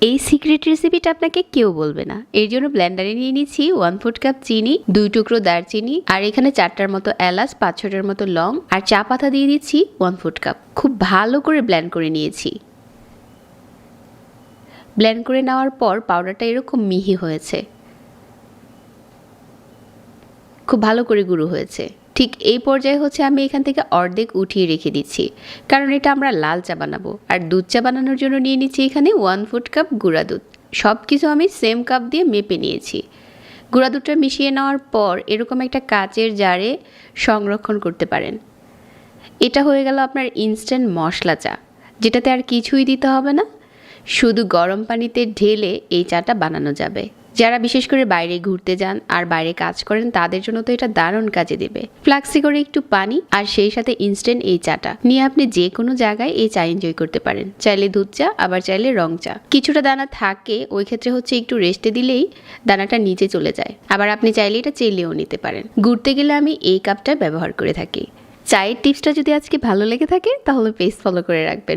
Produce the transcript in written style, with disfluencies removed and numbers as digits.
এই সিক্রেট রেসিপিটা আপনাকে কেউ বলবে না। এর জন্য ব্লেন্ডারে নিয়ে নিচ্ছি 1/4 কাপ চিনি, 2 টুকরো দারচিনি, আর এখানে 4টার মতো এলাচ, 5-6টার মতো লং, আর চা পাতা দিয়ে দিচ্ছি 1/4 কাপ। খুব ভালো করে ব্লেন্ড করে নিয়েছি। ব্লেন্ড করে নেওয়ার পর পাউডারটা এরকম মিহি হয়েছে, খুব ভালো করে গুঁড়ো হয়েছে। ঠিক এই পর্যায়ে হচ্ছে আমি এখান থেকে অর্ধেক উঠিয়ে রেখে দিচ্ছি, কারণ এটা আমরা লাল চা বানাবো। আর দুধ চা বানানোর জন্য নিয়ে নিচ্ছি এখানে 1/4 কাপ গুঁড়া দুধ। সব কিছু আমি সেম কাপ দিয়ে মেপে নিয়েছি। গুঁড়া দুধটা মিশিয়ে নেওয়ার পর এরকম একটা কাচের জারে সংরক্ষণ করতে পারেন। এটা হয়ে গেল আপনার ইনস্ট্যান্ট মশলা চা, যেটাতে আর কিছুই দিতে হবে না, শুধু গরম পানিতে ঢেলে এই চাটা বানানো যাবে। যারা বিশেষ করে বাইরে ঘুরতে যান আর বাইরে কাজ করেন তাদের জন্য তো এটা দারুণ কাজে দেবে। ফ্লাক্সি করে একটু পানি আর সেই সাথে ইনস্ট্যান্ট এই চাটা নিয়ে আপনি যে কোনো জায়গায় এই চা এনজয় করতে পারেন। চাইলে দুধ চা, আবার চাইলে রং চা। কিছুটা দানা থাকে, ওই ক্ষেত্রে হচ্ছে একটু রেস্টে দিলেই দানাটা নিচে চলে যায়। আবার আপনি চাইলে এটা চেলেও নিতে পারেন। ঘুরতে গেলে আমি এই কাপটা ব্যবহার করে থাকি। চায়ের টিপসটা যদি আজকে ভালো লেগে থাকে তাহলে পেজ ফলো করে রাখবেন।